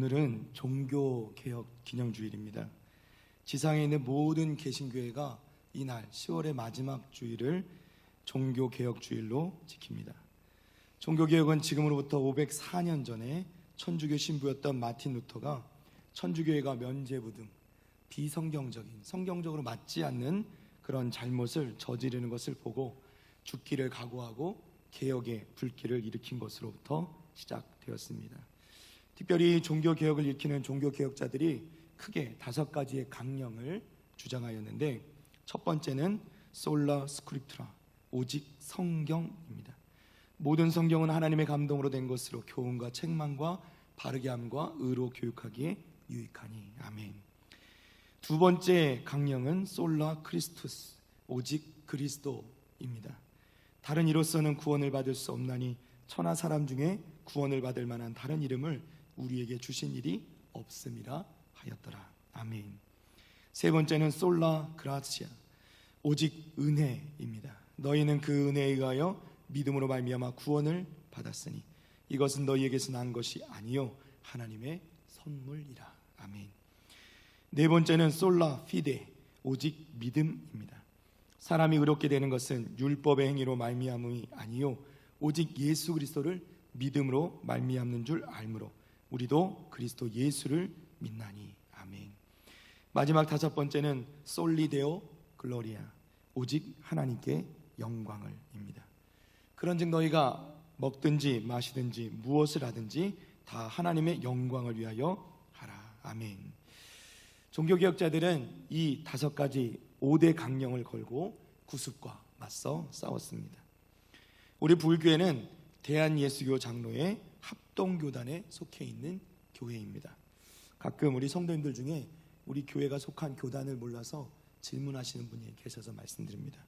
오늘은 종교개혁 기념주일입니다. 지상에 있는 모든 개신교회가 이날 10월의 마지막 주일을 종교개혁주일로 지킵니다. 종교개혁은 지금으로부터 504년 전에 천주교 신부였던 마틴 루터가 천주교회가 면죄부 등 비성경적인, 성경적으로 맞지 않는 그런 잘못을 저지르는 것을 보고 죽기를 각오하고 개혁의 불길을 일으킨 것으로부터 시작되었습니다. 특별히 종교개혁을 일으키는 종교개혁자들이 크게 5가지의 강령을 주장하였는데, 첫 번째는 솔라 스크립투라, 오직 성경입니다. 모든 성경은 하나님의 감동으로 된 것으로 교훈과 책망과 바르게 함과 의로 교육하기에 유익하니. 아멘. 두 번째 강령은 솔라 크리스투스, 오직 그리스도입니다. 다른 이로서는 구원을 받을 수 없나니 천하 사람 중에 구원을 받을 만한 다른 이름을 우리에게 주신 일이 없음이라 하였더라. 아멘. 세 번째는 솔라 그라치아, 오직 은혜입니다. 너희는 그 은혜에 의하여 믿음으로 말미암아 구원을 받았으니 이것은 너희에게서 난 것이 아니요 하나님의 선물이라. 아멘. 네 번째는 솔라 피데, 오직 믿음입니다. 사람이 의롭게 되는 것은 율법의 행위로 말미암음이 아니요 오직 예수 그리스도를 믿음으로 말미암는 줄 알므로 우리도 그리스도 예수를 믿나니. 아멘. 마지막 5번째는 솔리데오 글로리아, 오직 하나님께 영광을입니다. 그런즉 너희가 먹든지 마시든지 무엇을 하든지 다 하나님의 영광을 위하여 하라. 아멘. 종교개혁자들은 이 5가지 5대 강령을 걸고 구습과 맞서 싸웠습니다. 우리 불교회는 대한예수교 장로의 합동교단에 속해 있는 교회입니다. 가끔 우리 성도님들 중에 우리 교회가 속한 교단을 몰라서 질문하시는 분이 계셔서 말씀드립니다.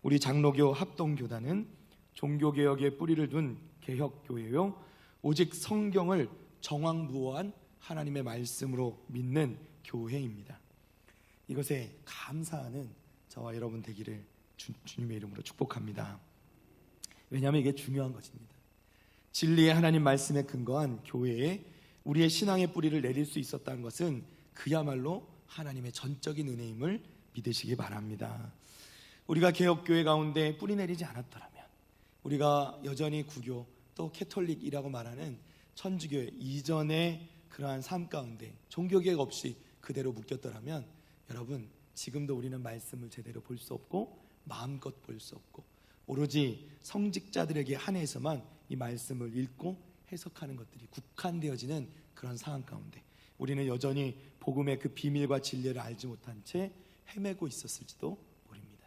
우리 장로교 합동교단은 종교개혁에 뿌리를 둔 개혁교회요, 오직 성경을 정황부호한 하나님의 말씀으로 믿는 교회입니다. 이것에 감사하는 저와 여러분 되기를 주님의 이름으로 축복합니다. 왜냐하면 이게 중요한 것입니다. 진리의 하나님 말씀에 근거한 교회에 우리의 신앙의 뿌리를 내릴 수 있었다는 것은 그야말로 하나님의 전적인 은혜임을 믿으시기 바랍니다. 우리가 개혁교회 가운데 뿌리 내리지 않았더라면, 우리가 여전히 구교 또 캐톨릭이라고 말하는 천주교회 이전의 그러한 삶 가운데 종교개혁 없이 그대로 묶였더라면, 여러분 지금도 우리는 말씀을 제대로 볼 수 없고 마음껏 볼 수 없고 오로지 성직자들에게 한해서만 이 말씀을 읽고 해석하는 것들이 국한되어지는 그런 상황 가운데 우리는 여전히 복음의 그 비밀과 진리를 알지 못한 채 헤매고 있었을지도 모릅니다.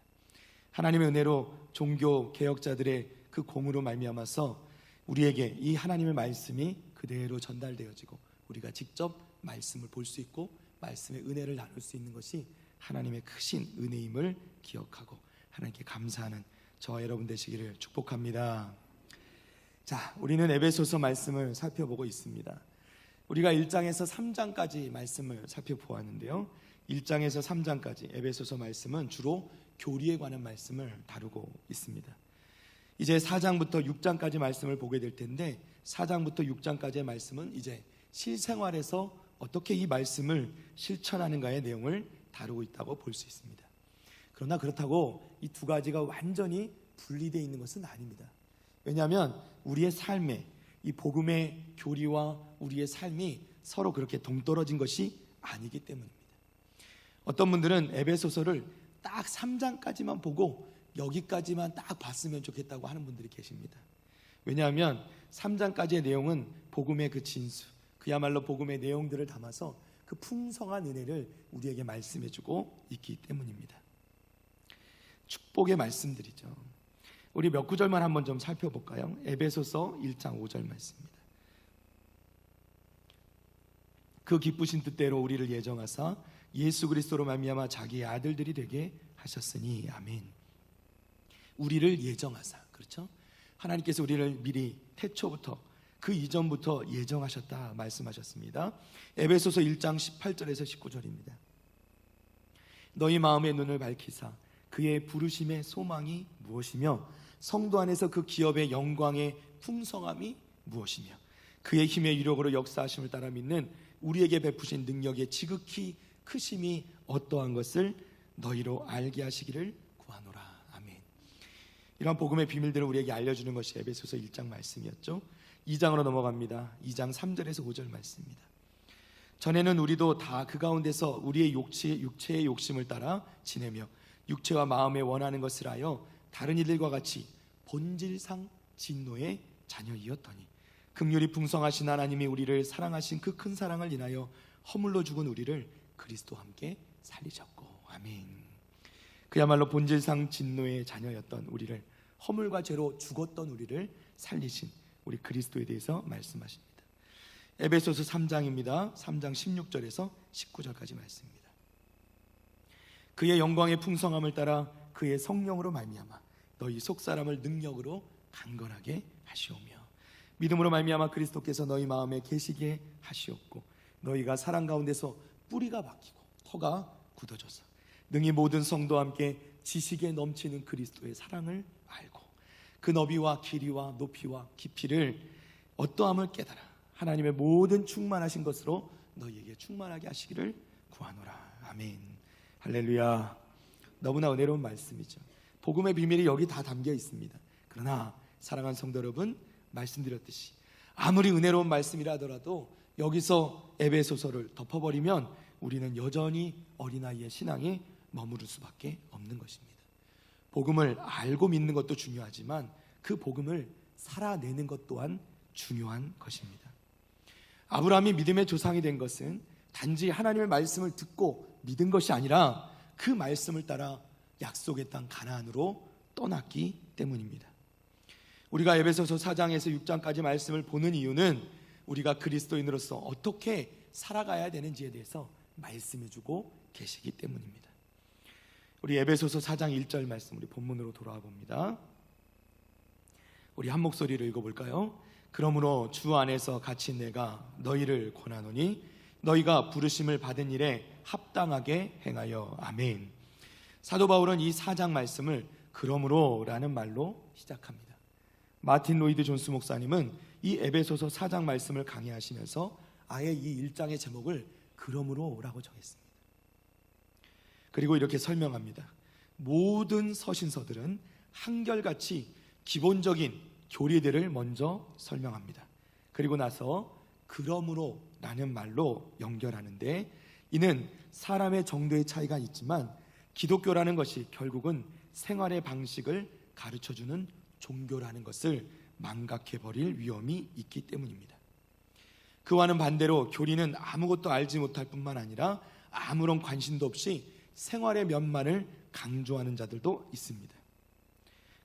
하나님의 은혜로 종교 개혁자들의 그 공으로 말미암아서 우리에게 이 하나님의 말씀이 그대로 전달되어지고 우리가 직접 말씀을 볼 수 있고 말씀의 은혜를 나눌 수 있는 것이 하나님의 크신 은혜임을 기억하고 하나님께 감사하는 저와 여러분 되시기를 축복합니다. 자, 우리는 에베소서 말씀을 살펴보고 있습니다. 우리가 1장에서 3장까지 말씀을 살펴보았는데요, 1장에서 3장까지 에베소서 말씀은 주로 교리에 관한 말씀을 다루고 있습니다. 이제 4장부터 6장까지 말씀을 보게 될 텐데, 4장부터 6장까지의 말씀은 이제 실생활에서 어떻게 이 말씀을 실천하는가의 내용을 다루고 있다고 볼 수 있습니다. 그러나 그렇다고 이 2가지가 완전히 분리되어 있는 것은 아닙니다. 왜냐하면 우리의 삶에 이 복음의 교리와 우리의 삶이 서로 그렇게 동떨어진 것이 아니기 때문입니다. 어떤 분들은 에베소서를 딱 3장까지만 보고 여기까지만 딱 봤으면 좋겠다고 하는 분들이 계십니다. 왜냐하면 3장까지의 내용은 복음의 그 진수, 그야말로 복음의 내용들을 담아서 그 풍성한 은혜를 우리에게 말씀해주고 있기 때문입니다. 축복의 말씀들이죠. 우리 몇 구절만 한번 좀 살펴볼까요? 에베소서 1장 5절 말씀입니다. 그 기쁘신 뜻대로 우리를 예정하사 예수 그리스도로 말미암아 자기의 아들들이 되게 하셨으니. 아멘. 우리를 예정하사, 그렇죠? 하나님께서 우리를 미리 태초부터 그 이전부터 예정하셨다 말씀하셨습니다. 에베소서 1장 18절에서 19절입니다. 너희 마음의 눈을 밝히사 그의 부르심의 소망이 무엇이며 성도 안에서 그 기업의 영광의 풍성함이 무엇이며 그의 힘의 유력으로 역사하심을 따라 믿는 우리에게 베푸신 능력의 지극히 크심이 어떠한 것을 너희로 알게 하시기를 구하노라. 아멘. 이러한 복음의 비밀들을 우리에게 알려주는 것이 에베소서 1장 말씀이었죠. 2장으로 넘어갑니다. 2장 3절에서 5절 말씀입니다. 전에는 우리도 다 그 가운데서 우리의 육체의 욕심을 따라 지내며 육체와 마음에 원하는 것을 하여 다른 이들과 같이 본질상 진노의 자녀이었더니 긍휼이 풍성하신 하나님이 우리를 사랑하신 그 큰 사랑을 인하여 허물로 죽은 우리를 그리스도와 함께 살리셨고. 아멘. 그야말로 본질상 진노의 자녀였던 우리를, 허물과 죄로 죽었던 우리를 살리신 우리 그리스도에 대해서 말씀하십니다. 에베소서 3장입니다. 3장 16절에서 19절까지 말씀입니다. 그의 영광의 풍성함을 따라 그의 성령으로 말미암아 너희 속사람을 능력으로 강건하게 하시오며 믿음으로 말미암아 그리스도께서 너희 마음에 계시게 하시옵고 너희가 사랑 가운데서 뿌리가 박히고 터가 굳어져서 능히 모든 성도와 함께 지식에 넘치는 그리스도의 사랑을 알고 그 너비와 길이와 높이와 깊이를 어떠함을 깨달아 하나님의 모든 충만하신 것으로 너희에게 충만하게 하시기를 구하노라. 아멘. 할렐루야. 너무나 은혜로운 말씀이죠. 복음의 비밀이 여기 다 담겨 있습니다. 그러나 사랑하는 성도 여러분, 말씀드렸듯이 아무리 은혜로운 말씀이라 하더라도 여기서 에베소서를 덮어버리면 우리는 여전히 어린아이의 신앙에 머무를 수밖에 없는 것입니다. 복음을 알고 믿는 것도 중요하지만 그 복음을 살아내는 것 또한 중요한 것입니다. 아브라함이 믿음의 조상이 된 것은 단지 하나님의 말씀을 듣고 믿은 것이 아니라 그 말씀을 따라 약속의 땅 가나안으로 떠났기 때문입니다. 우리가 에베소서 4장에서 6장까지 말씀을 보는 이유는 우리가 그리스도인으로서 어떻게 살아가야 되는지에 대해서 말씀해주고 계시기 때문입니다. 우리 에베소서 4장 1절 말씀, 우리 본문으로 돌아와 봅니다. 우리 한 목소리로 읽어볼까요? 그러므로 주 안에서 갇힌 내가 너희를 권하노니 너희가 부르심을 받은 일에 합당하게 행하여. 아멘. 사도 바울은 이 4장 말씀을 그러므로 라는 말로 시작합니다. 마틴 로이드 존스 목사님은 이 에베소서 4장 말씀을 강의하시면서 아예 이 1장의 제목을 그러므로 라고 정했습니다. 그리고 이렇게 설명합니다. 모든 서신서들은 한결같이 기본적인 교리들을 먼저 설명합니다. 그리고 나서 그러므로 라는 말로 연결하는데, 이는 사람의 정도의 차이가 있지만 기독교라는 것이 결국은 생활의 방식을 가르쳐주는 종교라는 것을 망각해버릴 위험이 있기 때문입니다. 그와는 반대로 교리는 아무것도 알지 못할 뿐만 아니라 아무런 관심도 없이 생활의 면만을 강조하는 자들도 있습니다.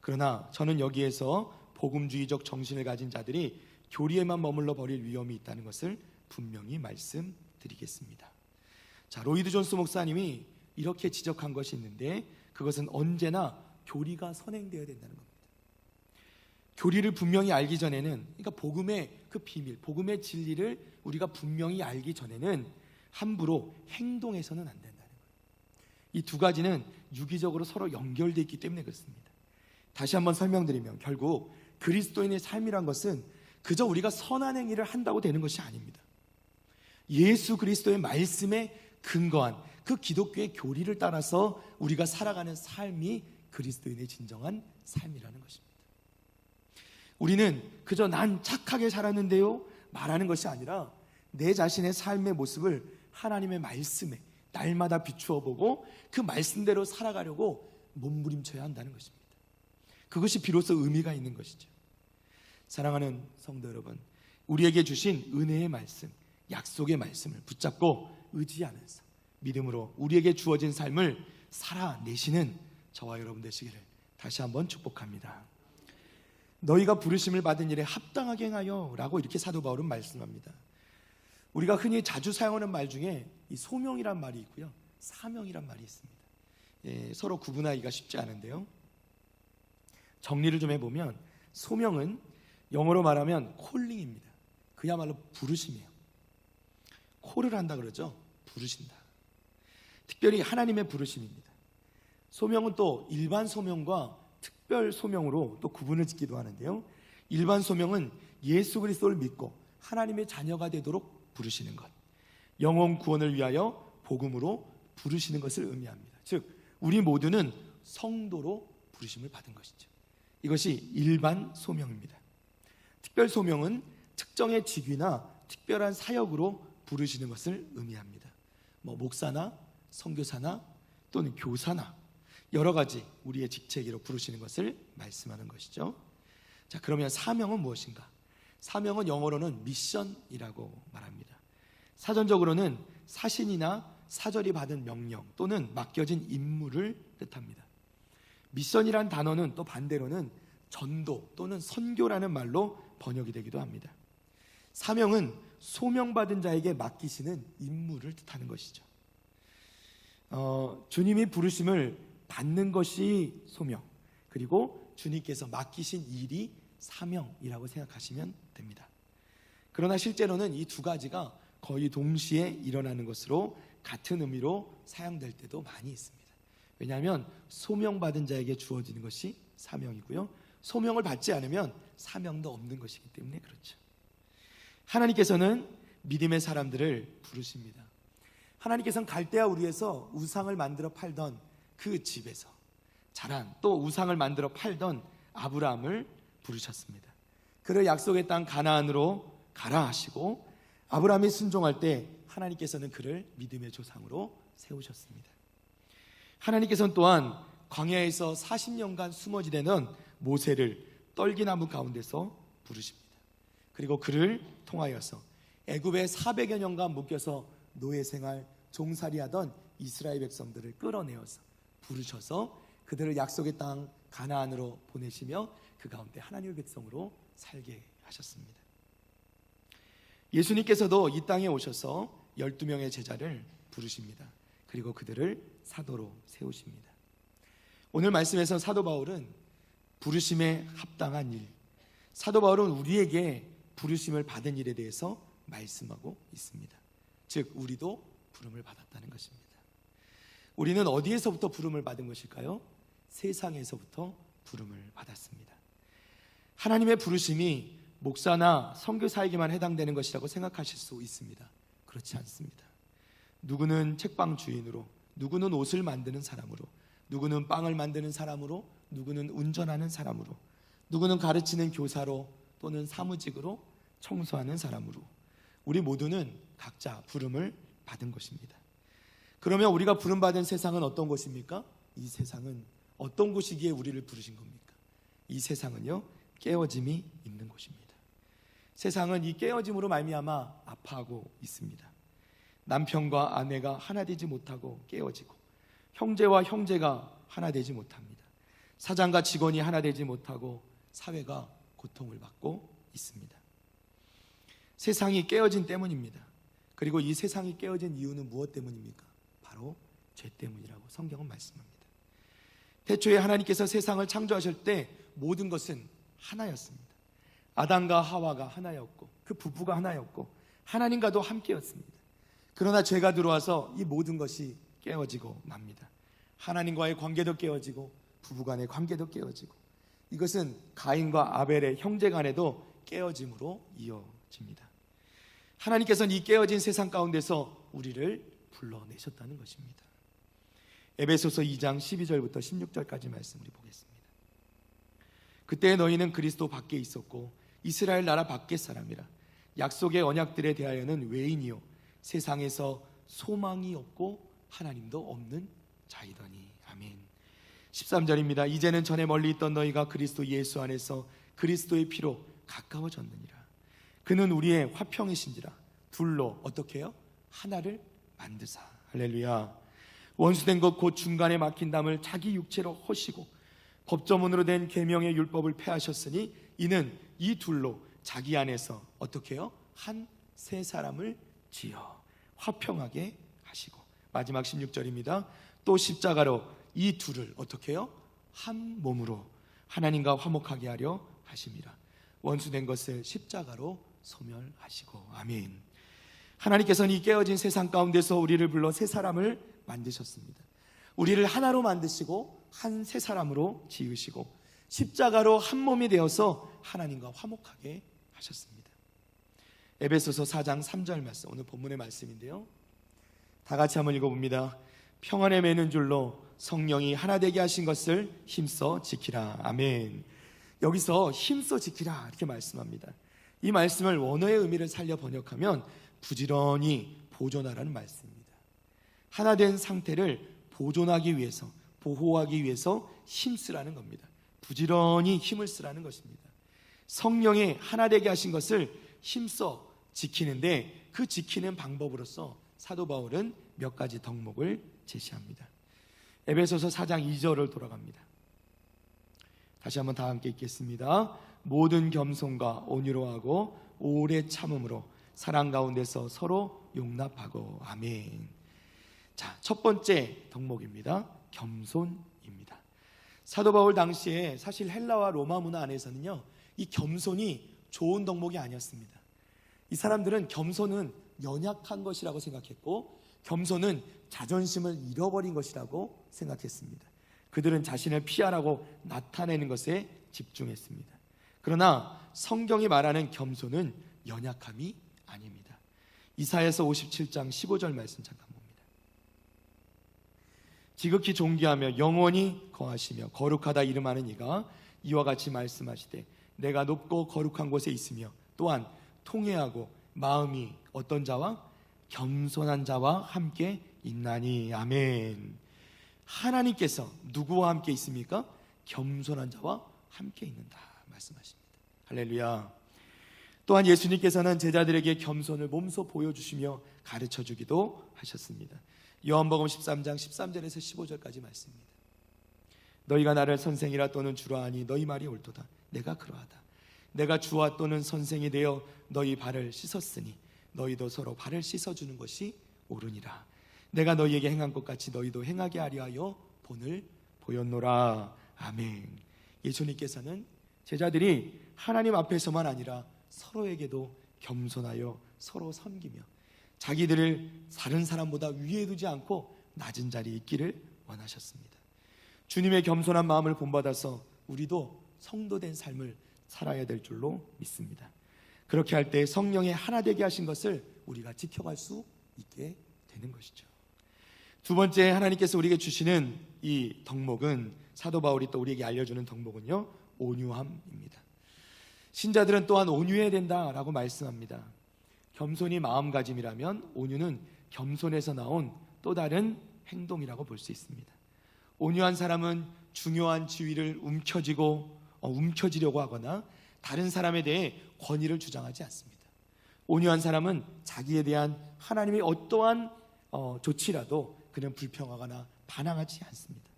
그러나 저는 여기에서 복음주의적 정신을 가진 자들이 교리에만 머물러 버릴 위험이 있다는 것을 분명히 말씀드리겠습니다. 자, 로이드 존스 목사님이 이렇게 지적한 것이 있는데, 그것은 언제나 교리가 선행되어야 된다는 겁니다. 교리를 분명히 알기 전에는, 그러니까 복음의 그 비밀, 복음의 진리를 우리가 분명히 알기 전에는 함부로 행동해서는 안 된다는 거예요. 이 두 가지는 유기적으로 서로 연결되어 있기 때문에 그렇습니다. 다시 한번 설명드리면, 결국 그리스도인의 삶이란 것은 그저 우리가 선한 행위를 한다고 되는 것이 아닙니다. 예수 그리스도의 말씀에 근거한 그 기독교의 교리를 따라서 우리가 살아가는 삶이 그리스도인의 진정한 삶이라는 것입니다. 우리는 그저 난 착하게 살았는데요 말하는 것이 아니라 내 자신의 삶의 모습을 하나님의 말씀에 날마다 비추어 보고 그 말씀대로 살아가려고 몸부림쳐야 한다는 것입니다. 그것이 비로소 의미가 있는 것이죠. 사랑하는 성도 여러분, 우리에게 주신 은혜의 말씀, 약속의 말씀을 붙잡고 의지하면서 믿음으로 우리에게 주어진 삶을 살아내시는 저와 여러분 되시기를 다시 한번 축복합니다. 너희가 부르심을 받은 일에 합당하게 행하여 라고 이렇게 사도 바울은 말씀합니다. 우리가 흔히 자주 사용하는 말 중에 이 소명이란 말이 있고요, 사명이란 말이 있습니다. 서로 구분하기가 쉽지 않은데요, 정리를 좀 해보면 소명은 영어로 말하면 콜링입니다. 그야말로 부르심이에요. 콜을 한다 그러죠. 부르신다. 특별히 하나님의 부르심입니다. 소명은 또 일반 소명과 특별 소명으로 또 구분을 짓기도 하는데요, 일반 소명은 예수 그리스도를 믿고 하나님의 자녀가 되도록 부르시는 것, 영혼 구원을 위하여 복음으로 부르시는 것을 의미합니다. 즉 우리 모두는 성도로 부르심을 받은 것이죠. 이것이 일반 소명입니다. 특별 소명은 특정의 직위나 특별한 사역으로 부르시는 것을 의미합니다. 목사나 선교사나 또는 교사나 여러 가지 우리의 직책으로 부르시는 것을 말씀하는 것이죠. 자, 그러면 사명은 무엇인가? 사명은 영어로는 미션이라고 말합니다. 사전적으로는 사신이나 사절이 받은 명령 또는 맡겨진 임무를 뜻합니다. 미션이란 단어는 또 반대로는 전도 또는 선교라는 말로 번역이 되기도 합니다. 사명은 소명받은 자에게 맡기시는 임무를 뜻하는 것이죠. 주님이 부르심을 받는 것이 소명, 그리고 주님께서 맡기신 일이 사명이라고 생각하시면 됩니다. 그러나 실제로는 이 두 가지가 거의 동시에 일어나는 것으로 같은 의미로 사용될 때도 많이 있습니다. 왜냐하면 소명받은 자에게 주어지는 것이 사명이고요, 소명을 받지 않으면 사명도 없는 것이기 때문에 그렇죠. 하나님께서는 믿음의 사람들을 부르십니다. 하나님께서는 갈대아 우리에서 우상을 만들어 팔던 그 집에서 자란, 또 우상을 만들어 팔던 아브라함을 부르셨습니다. 그를 약속의 땅 가나안으로 가라 하시고, 아브라함이 순종할 때 하나님께서는 그를 믿음의 조상으로 세우셨습니다. 하나님께서는 또한 광야에서 40년간 숨어 지내던 모세를 떨기나무 가운데서 부르십니다. 그리고 그를 통하여서 애굽에 400여 년간 묶여서 노예 생활, 종살이하던 이스라엘 백성들을 끌어내어서 부르셔서 그들을 약속의 땅 가나안으로 보내시며 그 가운데 하나님의 백성으로 살게 하셨습니다. 예수님께서도 이 땅에 오셔서 12명의 제자를 부르십니다. 그리고 그들을 사도로 세우십니다. 오늘 말씀에서 사도 바울은 부르심에 합당한 일, 사도 바울은 우리에게 부르심을 받은 일에 대해서 말씀하고 있습니다. 즉 우리도 부름을 받았다는 것입니다. 우리는 어디에서부터 부름을 받은 것일까요? 세상에서부터 부름을 받았습니다. 하나님의 부르심이 목사나 선교사에게만 해당되는 것이라고 생각하실 수 있습니다. 그렇지 않습니다. 누구는 책방 주인으로, 누구는 옷을 만드는 사람으로, 누구는 빵을 만드는 사람으로, 누구는 운전하는 사람으로, 누구는 가르치는 교사로, 또는 사무직으로, 청소하는 사람으로, 우리 모두는 각자 부름을 받은 것입니다. 그러면 우리가 부름받은 세상은 어떤 곳입니까? 이 세상은 어떤 곳이기에 우리를 부르신 겁니까? 이 세상은요, 깨어짐이 있는 곳입니다. 세상은 이 깨어짐으로 말미암아 아파하고 있습니다. 남편과 아내가 하나 되지 못하고 깨어지고, 형제와 형제가 하나 되지 못합니다. 사장과 직원이 하나 되지 못하고 사회가 고통을 받고 있습니다. 세상이 깨어진 때문입니다. 그리고 이 세상이 깨어진 이유는 무엇 때문입니까? 바로 죄 때문이라고 성경은 말씀합니다. 태초에 하나님께서 세상을 창조하실 때 모든 것은 하나였습니다. 아담과 하와가 하나였고 그 부부가 하나였고 하나님과도 함께였습니다. 그러나 죄가 들어와서 이 모든 것이 깨어지고 맙니다. 하나님과의 관계도 깨어지고 부부간의 관계도 깨어지고, 이것은 가인과 아벨의 형제 간에도 깨어짐으로 이어집니다. 하나님께서는 이 깨어진 세상 가운데서 우리를 불러내셨다는 것입니다. 에베소서 2장 12절부터 16절까지 말씀을 보겠습니다. 그때 너희는 그리스도 밖에 있었고 이스라엘 나라 밖의 사람이라 약속의 언약들에 대하여는 외인이요 세상에서 소망이 없고 하나님도 없는 자이더니. 아멘. 13절입니다. 이제는 전에 멀리 있던 너희가 그리스도 예수 안에서 그리스도의 피로 가까워졌느니라. 그는 우리의 화평이신지라 둘로 어떻게 해요? 하나를 만드사. 할렐루야. 원수된 것 곧 중간에 막힌 담을 자기 육체로 허시고 법조문으로 된 계명의 율법을 폐하셨으니 이는 이 둘로 자기 안에서 어떻게 해요? 한 세 사람을 지어 화평하게 하시고. 마지막 16절입니다. 또 십자가로 이 둘을 어떻게 해요? 한 몸으로 하나님과 화목하게 하려 하심이라. 원수된 것을 십자가로 소멸하시고. 아멘. 하나님께서는 이 깨어진 세상 가운데서 우리를 불러 세 사람을 만드셨습니다. 우리를 하나로 만드시고 한 세 사람으로 지으시고 십자가로 한 몸이 되어서 하나님과 화목하게 하셨습니다. 에베소서 4장 3절 말씀, 오늘 본문의 말씀인데요. 다 같이 한번 읽어봅니다. 평안에 매는 줄로 성령이 하나 되게 하신 것을 힘써 지키라. 아멘. 여기서 힘써 지키라 이렇게 말씀합니다. 이 말씀을 원어의 의미를 살려 번역하면 부지런히 보존하라는 말씀입니다. 하나 된 상태를 보존하기 위해서, 보호하기 위해서 힘쓰라는 겁니다. 부지런히 힘을 쓰라는 것입니다. 성령이 하나 되게 하신 것을 힘써 지키는데, 그 지키는 방법으로서 사도 바울은 몇 가지 덕목을 제시합니다. 에베소서 4장 2절을 돌아갑니다. 다시 한번 다 함께 읽겠습니다. 모든 겸손과 온유로 하고 오래 참음으로 사랑 가운데서 서로 용납하고. 아멘. 자, 첫 번째 덕목입니다. 겸손입니다. 사도 바울 당시에 사실 헬라와 로마 문화 안에서는요, 이 겸손이 좋은 덕목이 아니었습니다. 이 사람들은 겸손은 연약한 것이라고 생각했고, 겸손은 자존심을 잃어버린 것이라고 생각했습니다. 그들은 자신을 피하라고 나타내는 것에 집중했습니다. 그러나 성경이 말하는 겸손은 연약함이 아닙니다. 이사야서 57장 15절 말씀 잠깐 봅니다. 지극히 존귀하며 영원히 거하시며 거룩하다 이름하는 이가 이와 같이 말씀하시되 내가 높고 거룩한 곳에 있으며 또한 통회하고 마음이 어떤 자와 겸손한 자와 함께 있나니. 아멘. 하나님께서 누구와 함께 있습니까? 겸손한 자와 함께 있는다 말씀하십니다. 할렐루야. 또한 예수님께서는 제자들에게 겸손을 몸소 보여주시며 가르쳐주기도 하셨습니다. 요한복음 13장 13절에서 15절까지 말씀입니다. 너희가 나를 선생이라 또는 주라 하니 너희 말이 옳도다. 내가 그러하다. 내가 주와 또는 선생이 되어 너희 발을 씻었으니 너희도 서로 발을 씻어주는 것이 옳으니라. 내가 너희에게 행한 것 같이 너희도 행하게 하려 하여 본을 보였노라. 아멘. 예수님께서는 제자들이 하나님 앞에서만 아니라 서로에게도 겸손하여 서로 섬기며 자기들을 다른 사람보다 위에 두지 않고 낮은 자리에 있기를 원하셨습니다. 주님의 겸손한 마음을 본받아서 우리도 성도된 삶을 살아야 될 줄로 믿습니다. 그렇게 할 때 성령의 하나 되게 하신 것을 우리가 지켜갈 수 있게 되는 것이죠. 두 번째, 하나님께서 우리에게 주시는 이 덕목은, 사도 바울이 또 우리에게 알려주는 덕목은요, 온유함입니다. 신자들은 또한 온유해야 된다라고 말씀합니다. 겸손이 마음가짐이라면 온유는 겸손에서 나온 또 다른 행동이라고 볼 수 있습니다. 온유한 사람은 중요한 지위를 움켜쥐려고 하거나 다른 사람에 대해 권위를 주장하지 않습니다. 온유한 사람은 자기에 대한 하나님의 어떠한 조치라도 그는 불평하거나 반항하지 않습니다.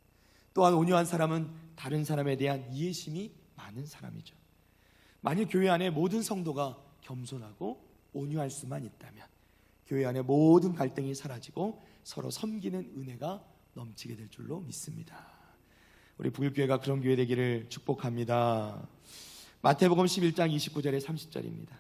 또한 온유한 사람은 다른 사람에 대한 이해심이 많은 사람이죠. 만일 교회 안에 모든 성도가 겸손하고 온유할 수만 있다면 교회 안에 모든 갈등이 사라지고 서로 섬기는 은혜가 넘치게 될 줄로 믿습니다. 우리 부일교회가 그런 교회 되기를 축복합니다. 마태복음 11장 29절에 30절입니다.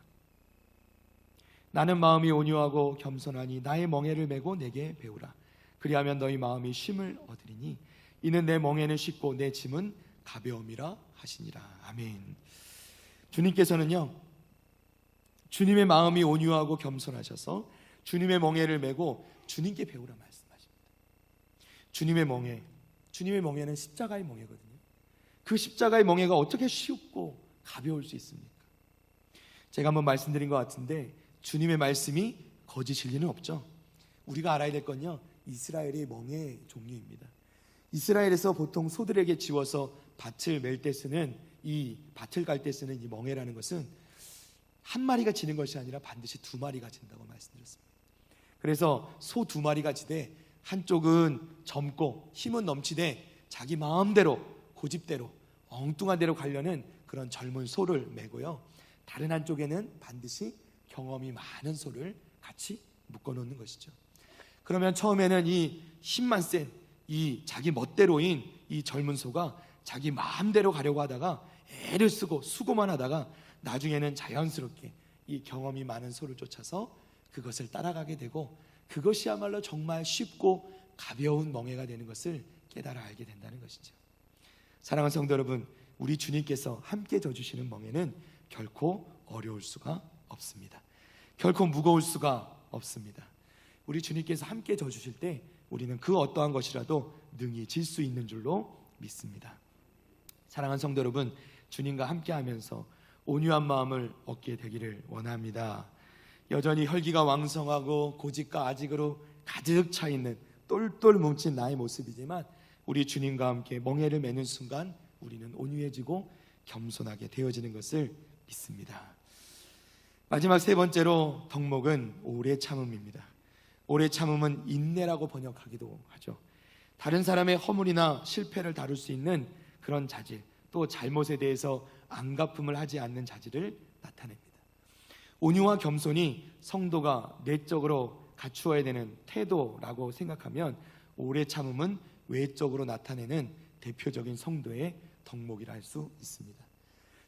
나는 마음이 온유하고 겸손하니 나의 멍에를 메고 내게 배우라. 그리하면 너희 마음이 쉼을 얻으리니 이는 내 멍에는 쉽고 내 짐은 가벼움이라 하시니라. 아멘. 주님께서는요, 주님의 마음이 온유하고 겸손하셔서 주님의 멍에를 메고 주님께 배우라 말씀하십니다. 주님의 멍에는 십자가의 멍에거든요. 그 십자가의 멍에가 어떻게 쉽고 가벼울 수 있습니까? 제가 한번 말씀드린 것 같은데 주님의 말씀이 거짓일 리는 없죠. 우리가 알아야 될 건요, 이스라엘의 멍에 종류입니다. 이스라엘에서 보통 소들에게 지워서 밭을 멜 때 쓰는 이 밭을 갈 때 쓰는 이 멍에라는 것은 한 마리가 지는 것이 아니라 반드시 두 마리가 진다고 말씀드렸습니다. 그래서 소 두 마리가 지되 한쪽은 젊고 힘은 넘치되 자기 마음대로 고집대로 엉뚱한 대로 가려는 그런 젊은 소를 메고요, 다른 한쪽에는 반드시 경험이 많은 소를 같이 묶어놓는 것이죠. 그러면 처음에는 이 힘만 센 이 자기 멋대로인 이 젊은 소가 자기 마음대로 가려고 하다가 애를 쓰고 수고만 하다가 나중에는 자연스럽게 이 경험이 많은 소를 쫓아서 그것을 따라가게 되고 그것이야말로 정말 쉽고 가벼운 멍에가 되는 것을 깨달아 알게 된다는 것이죠. 사랑하는 성도 여러분, 우리 주님께서 함께 져주시는 멍에는 결코 어려울 수가 없습니다. 결코 무거울 수가 없습니다. 우리 주님께서 함께 져주실 때 우리는 그 어떠한 것이라도 능히 질 수 있는 줄로 믿습니다. 사랑하는 성도 여러분, 주님과 함께하면서 온유한 마음을 얻게 되기를 원합니다. 여전히 혈기가 왕성하고 고집과 아직으로 가득 차 있는 똘똘 뭉친 나의 모습이지만 우리 주님과 함께 멍에를 매는 순간 우리는 온유해지고 겸손하게 되어지는 것을 믿습니다. 마지막 세 번째로 덕목은 오래 참음입니다. 오래 참음은 인내라고 번역하기도 하죠. 다른 사람의 허물이나 실패를 다룰 수 있는 그런 자질, 또 잘못에 대해서 안갚음을 하지 않는 자질을 나타냅니다. 온유와 겸손이 성도가 내적으로 갖추어야 되는 태도라고 생각하면 오래 참음은 외적으로 나타내는 대표적인 성도의 덕목이라 할 수 있습니다.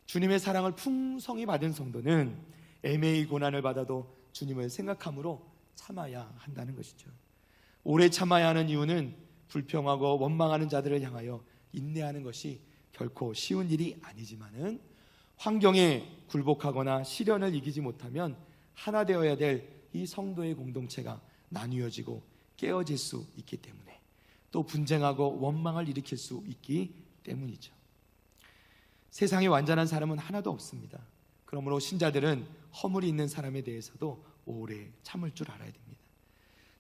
주님의 사랑을 풍성히 받은 성도는 애매히 고난을 받아도 주님을 생각함으로 참아야 한다는 것이죠. 오래 참아야 하는 이유는 불평하고 원망하는 자들을 향하여 인내하는 것이 결코 쉬운 일이 아니지만은 환경에 굴복하거나 시련을 이기지 못하면 하나 되어야 될 이 성도의 공동체가 나뉘어지고 깨어질 수 있기 때문에, 또 분쟁하고 원망을 일으킬 수 있기 때문이죠. 세상에 완전한 사람은 하나도 없습니다. 그러므로 신자들은 허물이 있는 사람에 대해서도 오래 참을 줄 알아야 됩니다.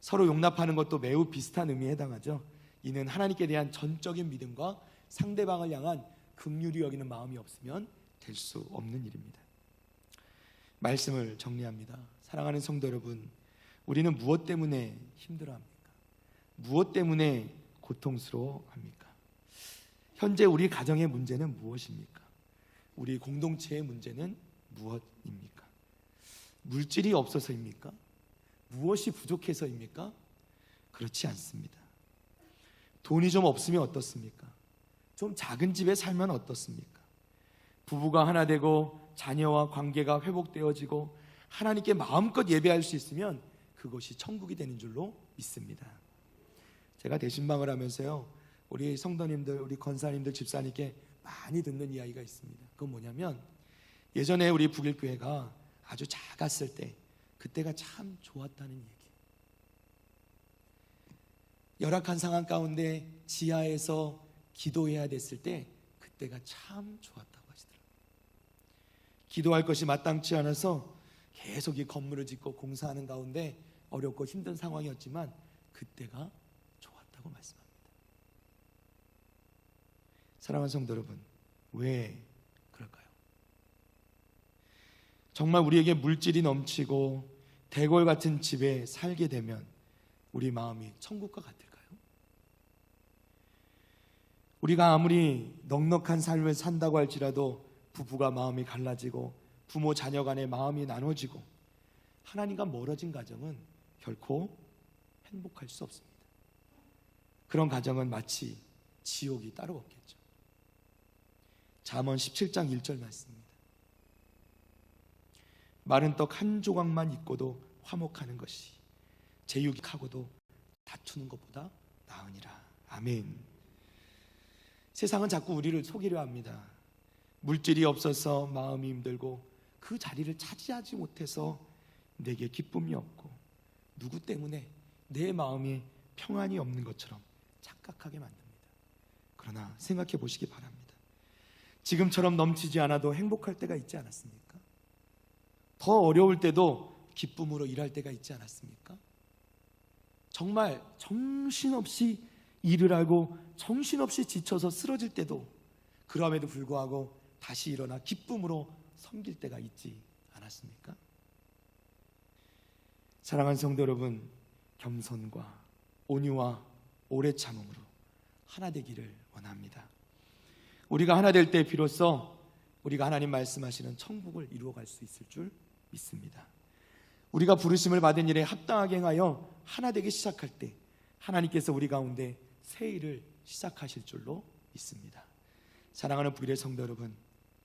서로 용납하는 것도 매우 비슷한 의미에 해당하죠. 이는 하나님께 대한 전적인 믿음과 상대방을 향한 긍휼히 여기는 마음이 없으면 될 수 없는 일입니다. 말씀을 정리합니다. 사랑하는 성도 여러분, 우리는 무엇 때문에 힘들어합니까? 무엇 때문에 고통스러워합니까? 현재 우리 가정의 문제는 무엇입니까? 우리 공동체의 문제는 무엇입니까? 물질이 없어서입니까? 무엇이 부족해서입니까? 그렇지 않습니다. 돈이 좀 없으면 어떻습니까? 좀 작은 집에 살면 어떻습니까? 부부가 하나 되고 자녀와 관계가 회복되어지고 하나님께 마음껏 예배할 수 있으면 그것이 천국이 되는 줄로 믿습니다. 제가 대신방을 하면서요, 우리 성도님들, 우리 권사님들, 집사님께 많이 듣는 이야기가 있습니다. 그건 뭐냐면, 예전에 우리 북일교회가 아주 작았을 때 그때가 참 좋았다는 얘기. 열악한 상황 가운데 지하에서 기도해야 됐을 때 그때가 참 좋았다고 하시더라고요. 기도할 것이 마땅치 않아서 계속 이 건물을 짓고 공사하는 가운데 어렵고 힘든 상황이었지만 그때가 좋았다고 말씀합니다. 사랑하는 성도 여러분, 왜 그럴까요? 정말 우리에게 물질이 넘치고 대궐 같은 집에 살게 되면 우리 마음이 천국과 같을까요? 우리가 아무리 넉넉한 삶을 산다고 할지라도 부부가 마음이 갈라지고 부모 자녀 간의 마음이 나눠지고 하나님과 멀어진 가정은 결코 행복할 수 없습니다. 그런 가정은 마치 지옥이 따로 없겠죠. 잠언 17장 1절 말씀입니다. 마른 떡 한 조각만 있고도 화목하는 것이 제육하고도 다투는 것보다 나으니라. 아멘. 세상은 자꾸 우리를 속이려 합니다. 물질이 없어서 마음이 힘들고 그 자리를 차지하지 못해서 내게 기쁨이 없고 누구 때문에 내 마음이 평안이 없는 것처럼 착각하게 만듭니다. 그러나 생각해 보시기 바랍니다. 지금처럼 넘치지 않아도 행복할 때가 있지 않았습니까? 더 어려울 때도 기쁨으로 일할 때가 있지 않았습니까? 정말 정신없이 일을 하고 정신없이 지쳐서 쓰러질 때도 그럼에도 불구하고 다시 일어나 기쁨으로 섬길 때가 있지 않았습니까? 사랑하는 성도 여러분, 겸손과 온유와 오래 참음으로 하나 되기를 원합니다. 우리가 하나 될 때 비로소 우리가 하나님 말씀하시는 천국을 이루어갈 수 있을 줄 믿습니다. 우리가 부르심을 받은 일에 합당하게 행하여 하나 되기 시작할 때 하나님께서 우리 가운데 새 일을 시작하실 줄로 믿습니다. 사랑하는 부일의 성도 여러분,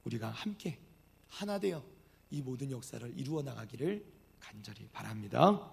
우리가 함께 하나 되어 이 모든 역사를 이루어 나가기를 간절히 바랍니다.